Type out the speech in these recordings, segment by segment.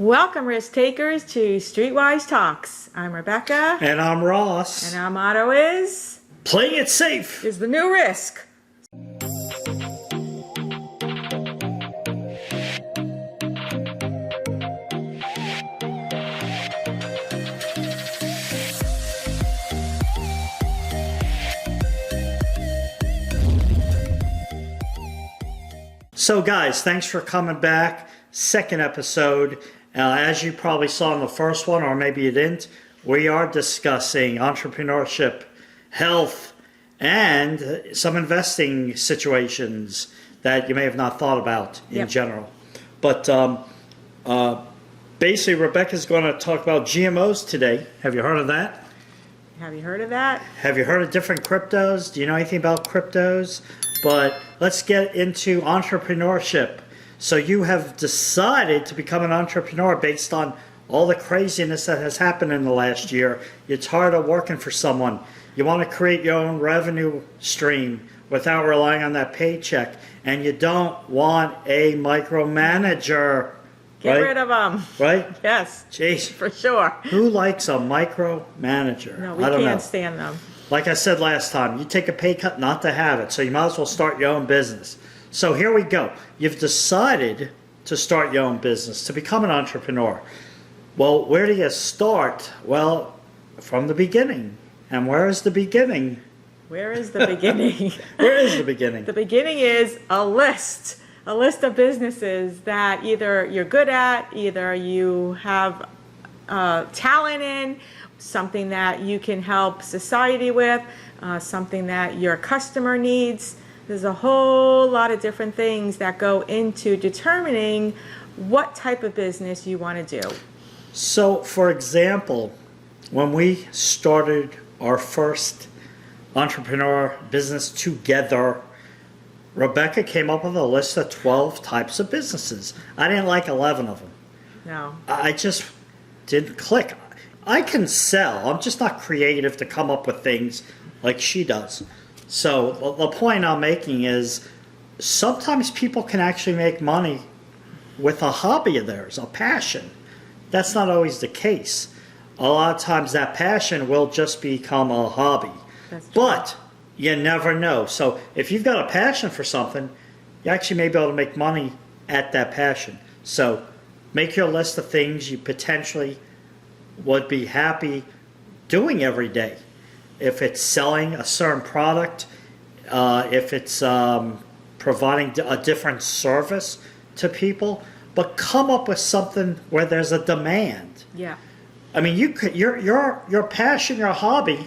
Welcome, risk takers, to Streetwise Talks. I'm Rebecca. And I'm Ross. And our motto is... Playing it safe is the new risk. So guys, thanks for coming back. Second episode. As you probably saw in the first one, or maybe you didn't, we are discussing entrepreneurship, health, and some investing situations that you may have not thought about in general. But basically, Rebecca's going to talk about GMOs today. Have you heard of that? Have you heard of that? Have you heard of different cryptos? Do you know anything about cryptos? But let's get into entrepreneurship. So you have decided to become an entrepreneur based on all the craziness that has happened in the last year. You're tired of working for someone. You want to create your own revenue stream without relying on that paycheck. And you don't want a micromanager. Get rid of them. Right? Yes. Jeez. For sure. Who likes a micromanager? No, we can't stand them. Like I said last time, you take a pay cut not to have it. So you might as well start your own business. So here we go. You've decided to start your own business, to become an entrepreneur. Well, where do you start? Well, from the beginning. And where is the beginning? Where is the beginning? Where is the beginning? The beginning is a list of businesses that either you're good at, either you have talent in, something that you can help society with, something that your customer needs. There's a whole lot of different things that go into determining what type of business you want to do. So, for example, when we started our first entrepreneur business together, Rebecca came up with a list of 12 types of businesses. I didn't like 11 of them. No. I just didn't click. I can sell. I'm just not creative to come up with things like she does. So the point I'm making is sometimes people can actually make money with a hobby of theirs, a passion. That's not always the case. A lot of times that passion will just become a hobby. That's true. But you never know. So if you've got a passion for something, you actually may be able to make money at that passion. So make your list of things you potentially would be happy doing every day. If it's selling a certain product, if it's providing a different service to people, but come up with something where there's a demand. Yeah. I mean, you could your passion, your hobby,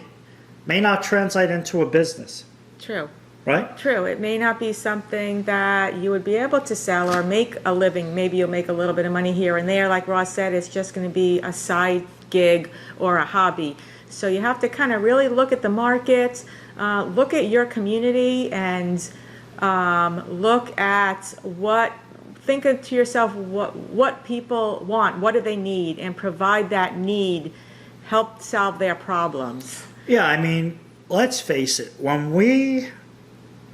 may not translate into a business. True. Right? True. It may not be something that you would be able to sell or make a living. Maybe you'll make a little bit of money here and there. Like Ross said, it's just going to be a side gig or a hobby. So you have to kind of really look at the market, look at your community, and look at think to yourself what people want, what do they need, and provide that need, help solve their problems. Yeah, I mean, let's face it, when we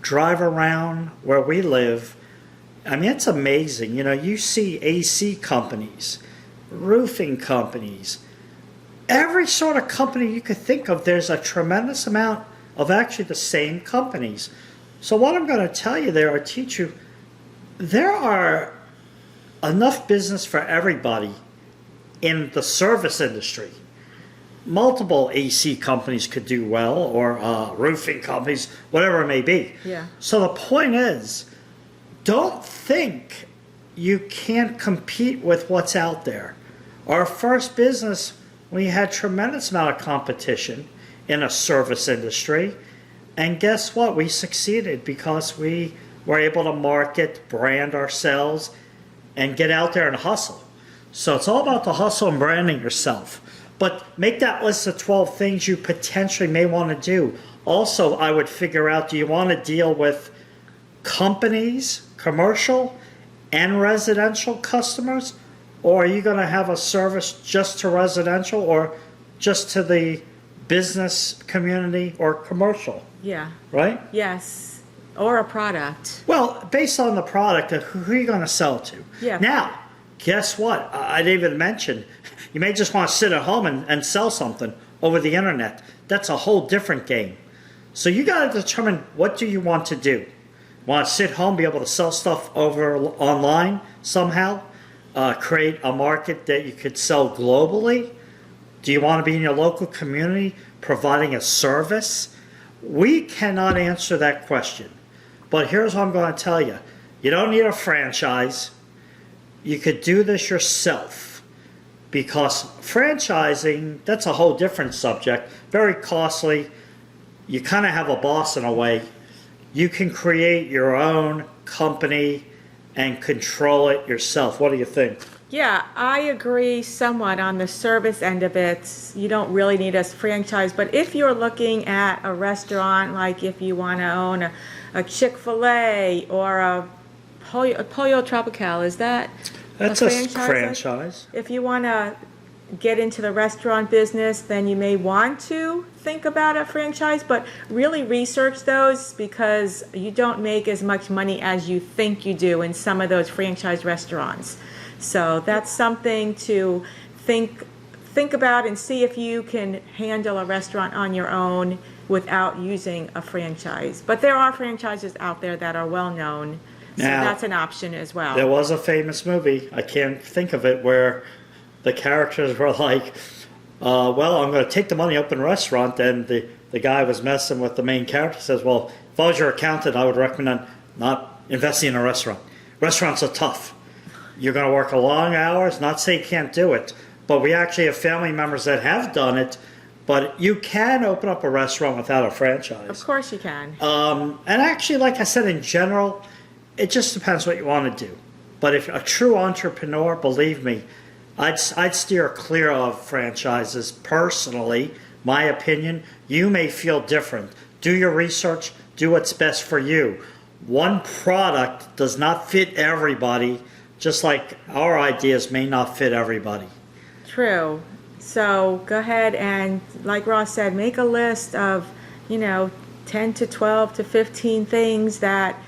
drive around where we live, I mean, it's amazing. You know, you see AC companies, roofing companies, every sort of company you could think of, there's a tremendous amount of actually the same companies. So what I'm going to tell you there or teach you, there are enough business for everybody in the service industry. Multiple AC companies could do well, or roofing companies, whatever it may be. Yeah. So the point is, don't think you can't compete with what's out there. Our first business, we had tremendous amount of competition in a service industry, and guess what? We succeeded because we were able to market, brand ourselves, and get out there and hustle. So it's all about the hustle and branding yourself. But make that list of 12 things you potentially may want to do. Also, I would figure out, do you want to deal with companies, commercial and residential customers? Or are you going to have a service just to residential or just to the business community or commercial? Yeah. Right? Yes. Or a product. Well, based on the product, who are you going to sell to? Yeah. Now, guess what? I didn't even mention, you may just want to sit at home and sell something over the internet. That's a whole different game. So you got to determine, what do you want to do? Want to sit home, be able to sell stuff over online somehow? Create a market that you could sell globally? Do you want to be in your local community providing a service? We cannot answer that question. But here's what I'm going to tell you. You don't need a franchise. You could do this yourself. Because franchising, that's a whole different subject. Very costly. You kind of have a boss in a way. You can create your own company and control it yourself. What do you think? Yeah, I agree somewhat on the service end of it. You don't really need a franchise, but if you're looking at a restaurant, like if you want to own a Chick-fil-A or a 𝑽𝒊𝒅𝒄𝒆𝒃, is that That's a franchise. If you want to get into the restaurant business, then you may want to think about a franchise, but really research those, because you don't make as much money as you think you do in some of those franchise restaurants. So that's something to think about and see if you can handle a restaurant on your own without using a franchise. But there are franchises out there that are well known, so now, that's an option as well. There was a famous movie, I can't think of it, where the characters were like, well, I'm going to take the money, open a restaurant, and the guy was messing with the main character, says, well, if I was your accountant, I would recommend not investing in a restaurant. Restaurants are tough. You're going to work long hours, not say you can't do it, but we actually have family members that have done it, but you can open up a restaurant without a franchise. Of course you can. And actually, like I said, in general, it just depends what you want to do. But if a true entrepreneur, believe me, I'd steer clear of franchises personally. My opinion, you may feel different. Do your research, do what's best for you. One product does not fit everybody, just like our ideas may not fit everybody. True. So go ahead and, like Ross said, make a list of, 10 to 12 to 15 things that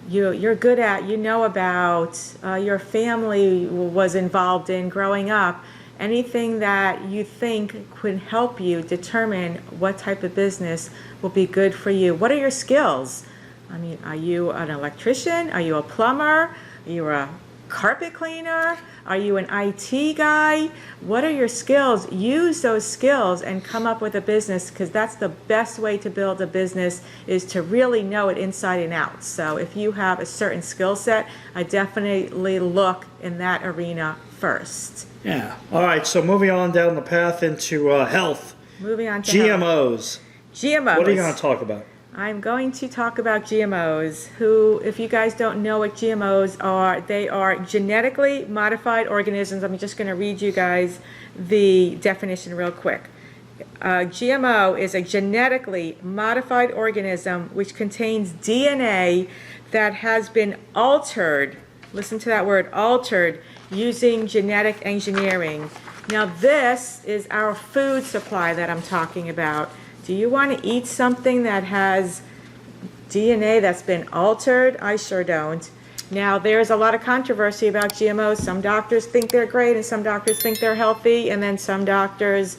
you're good at, about, your family was involved in growing up. Anything that you think could help you determine what type of business will be good for you. What are your skills? I mean, are you an electrician? Are you a plumber? Are you a carpet cleaner? Are you an IT guy? What are your skills? Use those skills and come up with a business, because that's the best way to build a business, is to really know it inside and out. So if you have a certain skill set, I definitely look in that arena first. Yeah. All right. So moving on down the path into health. Moving on to GMOs. GMOs. What are you going to talk about? I'm going to talk about GMOs, who, if you guys don't know what GMOs are, they are genetically modified organisms. I'm just going to read you guys the definition real quick. GMO is a genetically modified organism which contains DNA that has been altered, listen to that word, altered, using genetic engineering. Now this is our food supply that I'm talking about. Do you want to eat something that has DNA that's been altered? I sure don't. Now, there's a lot of controversy about GMOs. Some doctors think they're great and some doctors think they're healthy, and then some doctors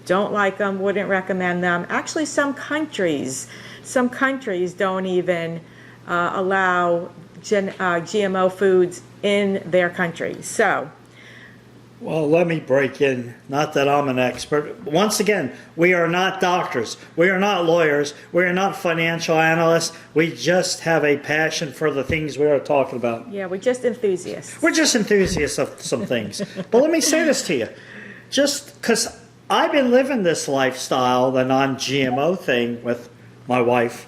don't like them, wouldn't recommend them. Actually, some countries don't even allow GMO foods in their country. So, well, let me break in. Not that I'm an expert. Once again, we are not doctors. We are not lawyers. We are not financial analysts. We just have a passion for the things we are talking about. Yeah, we're just enthusiasts. We're just enthusiasts of some things. But let me say this to you. Just because I've been living this lifestyle, the non-GMO thing with my wife,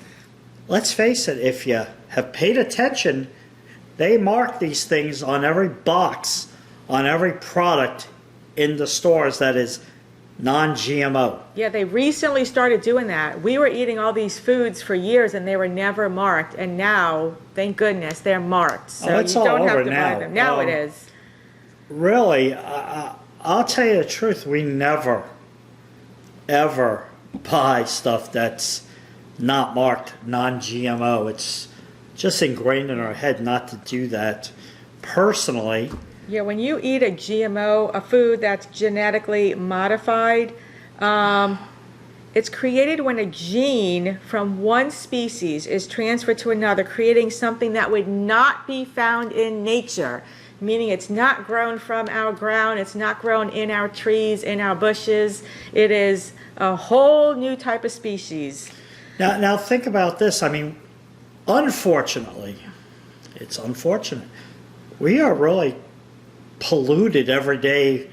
let's face it, if you have paid attention, they mark these things on every box, on every product in the stores that is non-GMO. Yeah, they recently started doing that. We were eating all these foods for years and they were never marked, and now, thank goodness, they're marked. So it's you all don't have over to now. buy them. Now it is. Really, I'll tell you the truth, we never, ever buy stuff that's not marked non-GMO. It's just ingrained in our head not to do that. Personally, Yeah, when you eat a GMO, a food that's genetically modified, it's created when a gene from one species is transferred to another, creating something that would not be found in nature. Meaning it's not grown from our ground, it's not grown in our trees, in our bushes. It is a whole new type of species. Now think about this. I mean, unfortunately, it's unfortunate. We are really polluted every day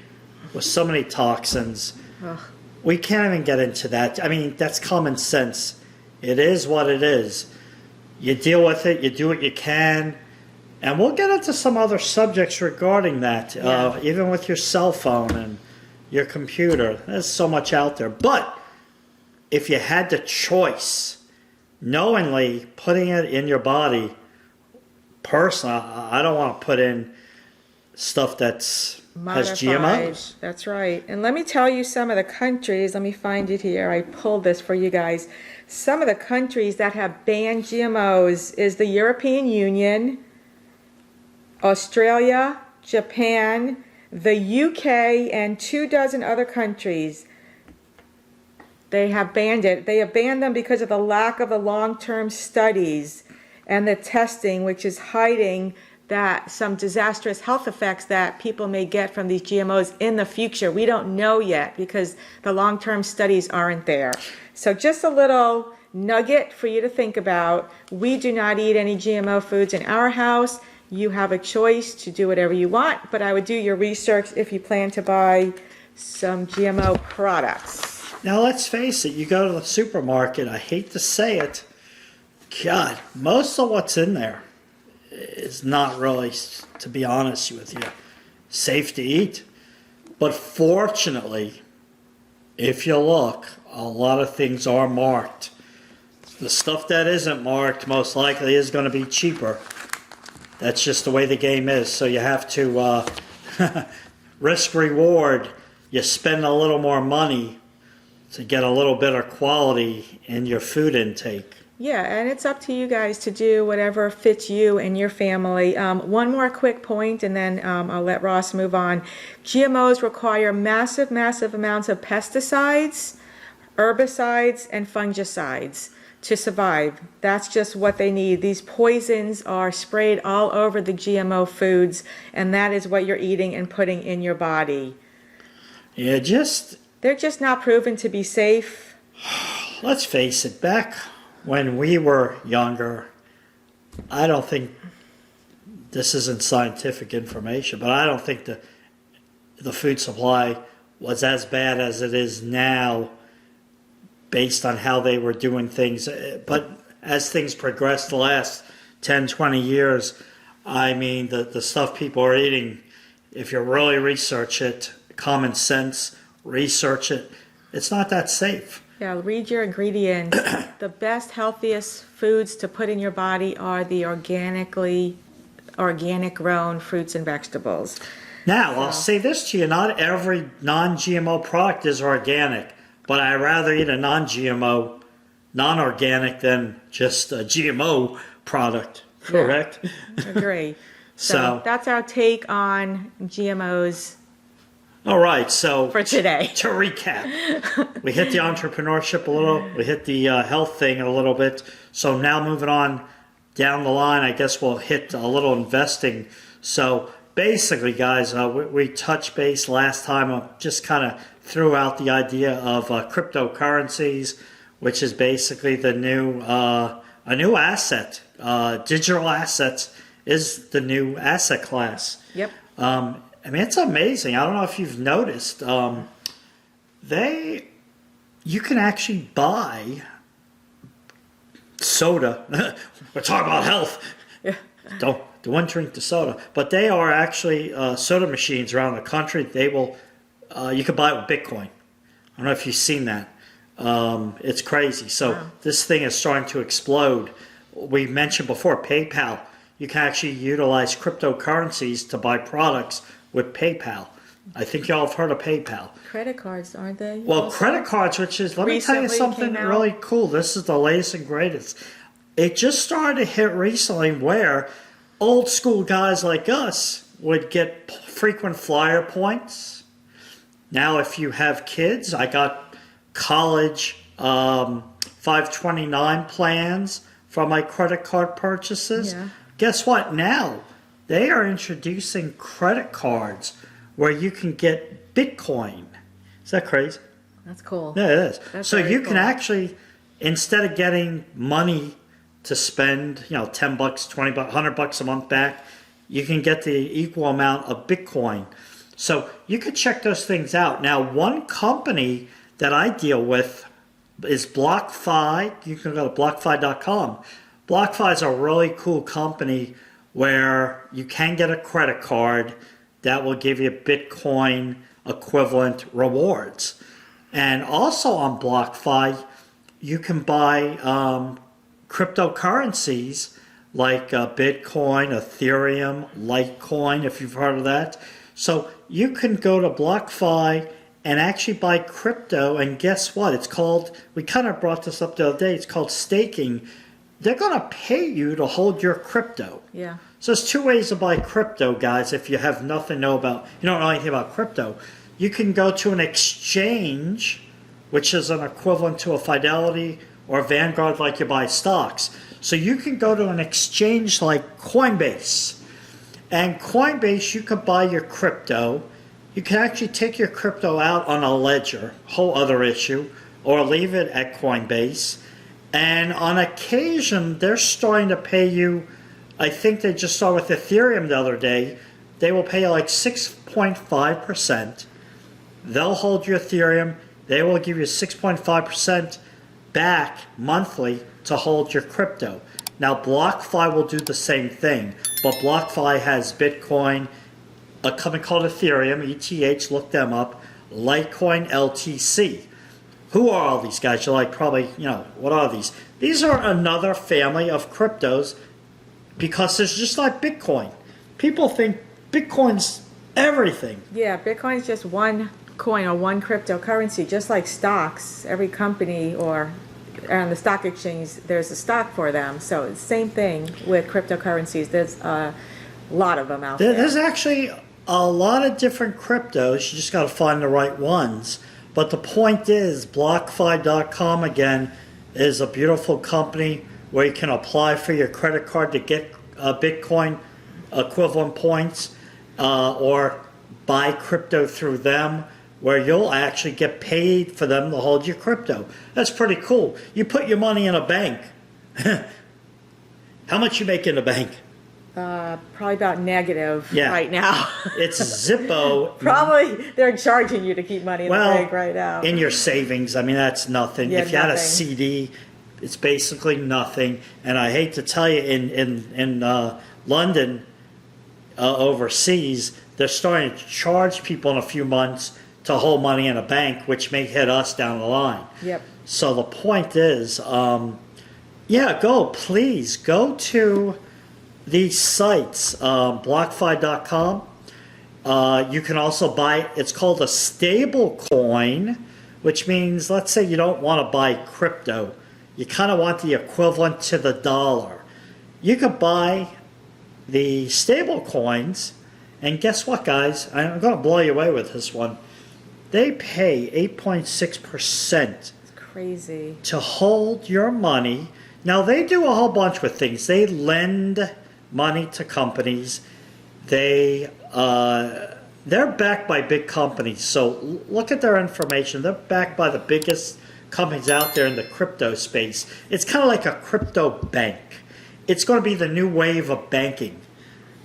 with so many toxins. Ugh. We can't even get into that. I mean, that's common sense. It is what it is. You deal with it, you do what you can. And we'll get into some other subjects regarding that, even with your cell phone and your computer. There's so much out there. But if you had the choice, knowingly putting it in your body, personally, I don't want to put in stuff that's has GMOs. That's right. And let me tell you some of the countries. Let me find it here. I pulled this for you guys. Some of the countries that have banned GMOs is the European Union, Australia, Japan, the UK, and 24 other countries. They have banned it. They have banned them because of the lack of the long-term studies and the testing, which is hiding that some disastrous health effects that people may get from these GMOs in the future. We don't know yet because the long-term studies aren't there. So just a little nugget for you to think about. We do not eat any GMO foods in our house. You have a choice to do whatever you want, but I would do your research if you plan to buy some GMO products. Now let's face it, you go to the supermarket, I hate to say it, God, most of what's in there is not really, to be honest with you, safe to eat. But fortunately, if you look, a lot of things are marked. The stuff that isn't marked most likely is going to be cheaper. That's just the way the game is. So you have to risk reward. You spend a little more money to get a little better quality in your food intake. Yeah, and it's up to you guys to do whatever fits you and your family. One more quick point, and then I'll let Ross move on. GMOs require massive, massive amounts of pesticides, herbicides, and fungicides to survive. That's just what they need. These poisons are sprayed all over the GMO foods, and that is what you're eating and putting in your body. Yeah, They're just not proven to be safe. Let's face it, back when we were younger, I don't think, this isn't scientific information, but I don't think the food supply was as bad as it is now based on how they were doing things. But as things progressed the last 10, 20 years, I mean, the stuff people are eating, if you really research it, common sense, research it, it's not that safe. Yeah, read your ingredients. The best, healthiest foods to put in your body are the organic grown fruits and vegetables. Now, I'll say this to you, not every non-GMO product is organic, but I'd rather eat a non-GMO, non-organic than just a GMO product, correct? Yeah, agree. So that's our take on GMOs. All right, so for today, to recap, we hit the entrepreneurship a little, we hit the health thing a little bit. So now moving on down the line, I guess we'll hit a little investing. So basically, guys, we touched base last time, just kind of threw out the idea of cryptocurrencies, which is basically the new a new asset. Digital assets is the new asset class. Yep. I mean, it's amazing. I don't know if you've noticed. You can actually buy soda. We're talking about health. Yeah. Don't drink the soda. But they are actually soda machines around the country. They will. You can buy it with Bitcoin. I don't know if you've seen that. It's crazy. So This thing is starting to explode. We mentioned before PayPal. You can actually utilize cryptocurrencies to buy products with PayPal. I think y'all have heard of PayPal. Credit cards, aren't they? Well, credit cards, which is, let me tell you something really cool. This is the latest and greatest. It just started to hit recently where old school guys like us, would get frequent flyer points. Now, if you have kids, I got college 529 plans from my credit card purchases. Yeah. Guess what? Now, they are introducing credit cards where you can get Bitcoin. Is that crazy? That's cool. Yeah, it is. That's So very you can cool. actually, instead of getting money to spend, $10, $20, $100 a month back, you can get the equal amount of Bitcoin. So you could check those things out. Now, one company that I deal with is BlockFi. You can go to BlockFi.com. BlockFi is a really cool company where you can get a credit card that will give you Bitcoin equivalent rewards. And also on BlockFi, you can buy cryptocurrencies like Bitcoin, Ethereum, Litecoin, if you've heard of that. So you can go to BlockFi and actually buy crypto, and guess what? It's called, we kind of brought this up the other day, it's called staking. They're going to pay you to hold your crypto. Yeah. So there's two ways to buy crypto, guys, if you have nothing to know about, you don't know anything about crypto. You can go to an exchange, which is an equivalent to a Fidelity or Vanguard, like you buy stocks. So you can go to an exchange like Coinbase. And Coinbase, you can buy your crypto. You can actually take your crypto out on a ledger, whole other issue, or leave it at Coinbase. And on occasion, they're starting to pay you, I think they just saw with Ethereum the other day, they will pay you like 6.5%. They'll hold your Ethereum. They will give you 6.5% back monthly to hold your crypto. Now, BlockFi will do the same thing, but BlockFi has Bitcoin, a company called Ethereum, ETH, look them up, Litecoin, LTC. Who are all these guys? You're like, probably, what are these? These are another family of cryptos because it's just like Bitcoin. People think Bitcoin's everything. Yeah, Bitcoin's just one coin or one cryptocurrency, just like stocks. Every company or on the stock exchange, there's a stock for them. So it's the same thing with cryptocurrencies. There's a lot of them out there. There's actually a lot of different cryptos. You just got to find the right ones. But the point is, BlockFi.com, again, is a beautiful company where you can apply for your credit card to get Bitcoin equivalent points or buy crypto through them, where you'll actually get paid for them to hold your crypto. That's pretty cool. You put your money in a bank. How much you make in a bank? Probably about negative Yeah. right now. It's Zippo. Probably they're charging you to keep money in the bank right now. In your savings, I mean, that's nothing. Yeah, if you had a nothing. CD, it's basically nothing. And I hate to tell you, in London, overseas, they're starting to charge people in a few months to hold money in a bank, which may hit us down the line. Yep. So the point is, please go to these sites, BlockFi.com. You can also buy, it's called a stable coin, which means, let's say you don't want to buy crypto. You kind of want the equivalent to the dollar. You could buy the stable coins, and guess what, guys? I'm going to blow you away with this one. They pay 8.6% It's crazy. to hold your money. Now, they do a whole bunch with things. They lend money to companies. They're backed by big companies. So look at their information. They're backed by the biggest companies out there in the crypto space. It's kind of like a crypto bank. It's going to be the new wave of banking.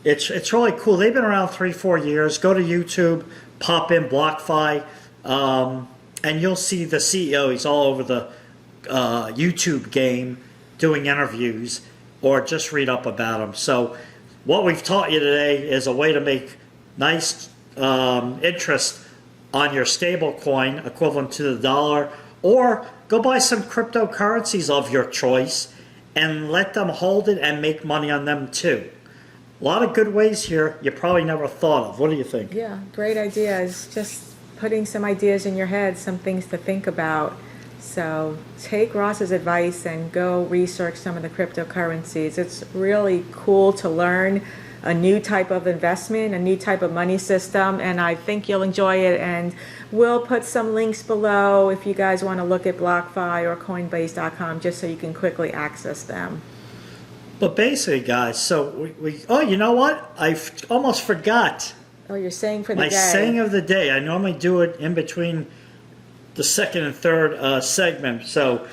It's really cool. They've been around 3-4 years. Go to YouTube, pop in BlockFi, and you'll see the CEO. He's all over the YouTube game doing interviews, or just read up about them. So what we've taught you today is a way to make nice interest on your stable coin equivalent to the dollar, or go buy some cryptocurrencies of your choice and let them hold it and make money on them too. A lot of good ways here you probably never thought of. What do you think? Yeah, great ideas. Just putting some ideas in your head, some things to think about. So take Ross's advice and go research some of the cryptocurrencies. It's really cool to learn a new type of investment, a new type of money system, and I think you'll enjoy it. And we'll put some links below if you guys want to look at BlockFi or Coinbase.com just so you can quickly access them. But basically, guys, so oh, you know what? I almost forgot. Oh, you're saying for the My day. saying of the day. I normally do it in between the second and third segment. So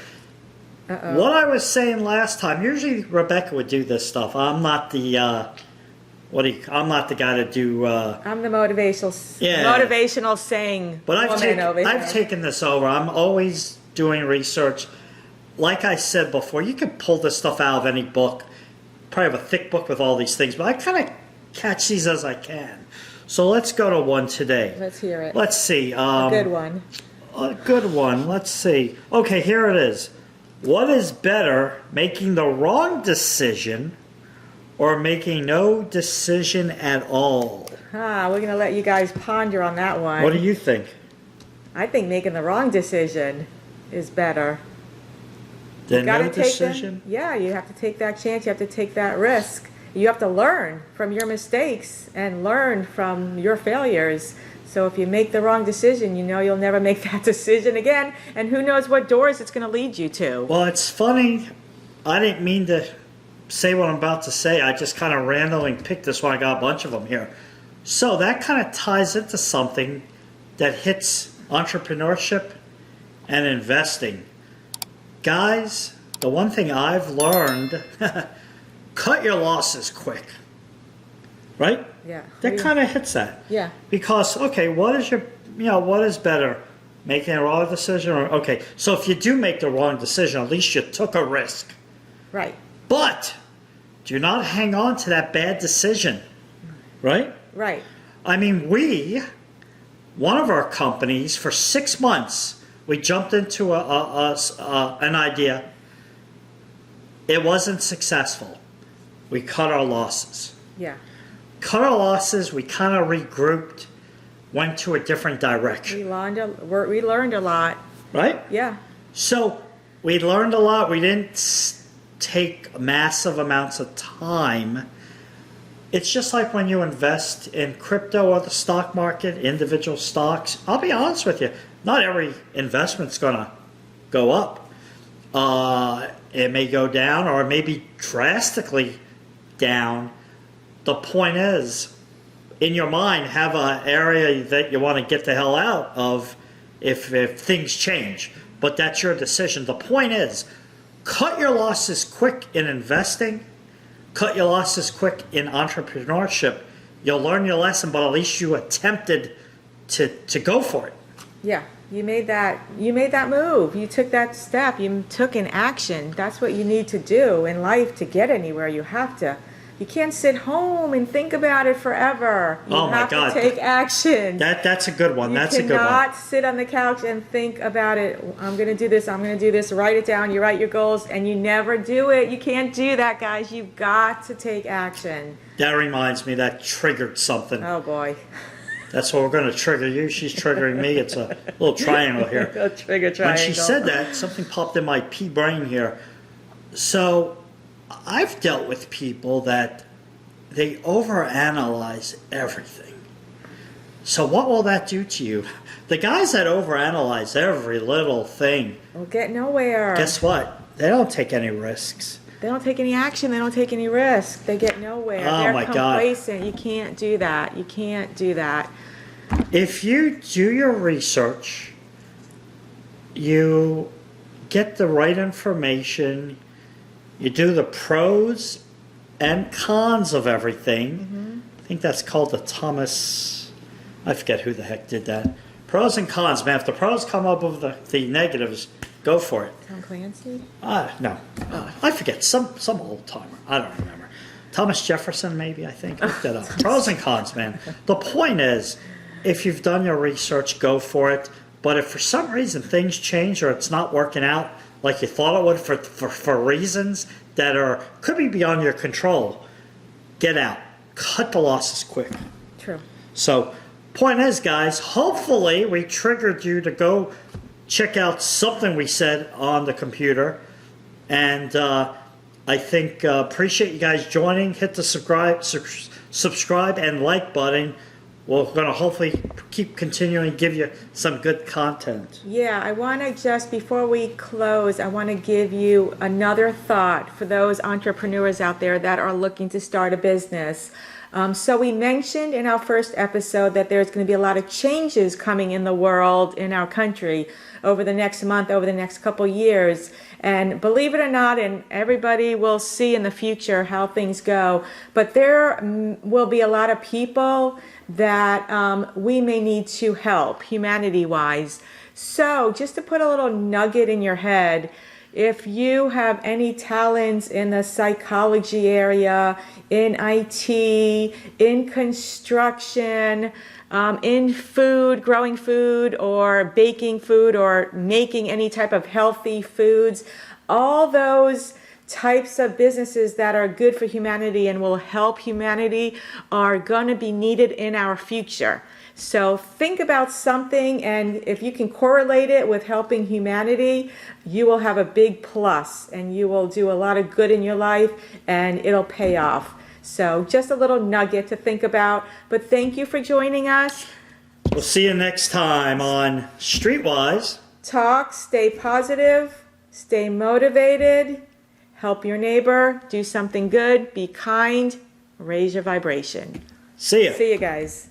what I was saying last time, usually Rebecca would do this stuff. I'm not the I'm not the guy to do. I'm the motivational saying. But I've I've taken this over. I'm always doing research. Like I said before, you can pull this stuff out of any book. Probably have a thick book with all these things, but I kind of catch these as I can. So let's go to one today. Let's hear it. Let's see. A good one. A good one. Let's see. Okay, here it is. What is better, making the wrong decision or making no decision at all? We're going to let you guys ponder on that one. What do you think? I think making the wrong decision is better. Then no decision? Yeah, you have to take that chance. You have to take that risk. You have to learn from your mistakes and learn from your failures. So if you make the wrong decision, you know you'll never make that decision again. And who knows what doors it's going to lead you to. Well, it's funny. I didn't mean to say what I'm about to say. I just kind of randomly picked this one. I got a bunch of them here. So that kind of ties into something that hits entrepreneurship and investing. Guys, the one thing I've learned, cut your losses quick. Right? Yeah. That kind of hits that. Yeah. Because, okay, what is better? Making a wrong decision or, okay, so if you do make the wrong decision, at least you took a risk. Right. But do not hang on to that bad decision. Right? Right. I mean, one of our companies, for 6 months, we jumped into an idea. It wasn't successful. We cut our losses. Yeah. Cut our losses. We kind of regrouped, went to a different direction. We learned a lot. Right? Yeah. So we learned a lot. We didn't take massive amounts of time. It's just like when you invest in crypto or the stock market, individual stocks. I'll be honest with you. Not every investment's going to go up. It may go down or it may be drastically down. The point is, in your mind, have an area that you want to get the hell out of if things change. But that's your decision. The point is, cut your losses quick in investing. Cut your losses quick in entrepreneurship. You'll learn your lesson, but at least you attempted to go for it. Yeah, you made that move. You took that step. You took an action. That's what you need to do in life to get anywhere. You can't sit home and think about it forever. You have to take action. That's a good one. That's a good one. You cannot sit on the couch and think about it. I'm going to do this. I'm going to do this. Write it down. You write your goals and you never do it. You can't do that, guys. You've got to take action. That reminds me, that triggered something. Oh, boy. That's what we're going to trigger you. She's triggering me. It's a little triangle here. A trigger triangle. When she said that, something popped in my pea brain here. So I've dealt with people that they overanalyze everything. So what will that do to you? The guys that overanalyze every little thing will get nowhere. Guess what? They don't take any risks. They don't take any action. They don't take any risk. They get nowhere. Oh, They're complacent. You can't do that. You can't do that. If you do your research, you get the right information, you do the pros and cons of everything. Mm-hmm. I think that's called the I forget who the heck did that. Pros and cons, man. If the pros come up with the negatives, go for it. Tom Clancy? No. I forget. Some old timer. I don't remember. Thomas Jefferson, maybe, I think. Look that up. Pros and cons, man. The point is, if you've done your research, go for it. But if for some reason things change or it's not working out like you thought it would for reasons that could be beyond your control, get out. Cut the losses quick. True. So, point is, guys, hopefully we triggered you to go check out something we said on the computer. And I think appreciate you guys joining. Hit the subscribe and like button. We're going to hopefully keep continuing to give you some good content. Yeah, I want to just, before we close, I want to give you another thought for those entrepreneurs out there that are looking to start a business. So we mentioned in our first episode that there's going to be a lot of changes coming in the world, in our country, over the next month, over the next couple years. And believe it or not, and everybody will see in the future how things go, but there will be a lot of people that we may need to help humanity-wise. So just to put a little nugget in your head, if you have any talents in the psychology area, in IT, in construction, in food, growing food or baking food or making any type of healthy foods, all those types of businesses that are good for humanity and will help humanity are going to be needed in our future. So think about something, and if you can correlate it with helping humanity, you will have a big plus and you will do a lot of good in your life and it'll pay off. So just a little nugget to think about. But thank you for joining us. We'll see you next time on Streetwise. Talk, stay positive, stay motivated, help your neighbor, do something good, be kind, raise your vibration. See ya. See you guys.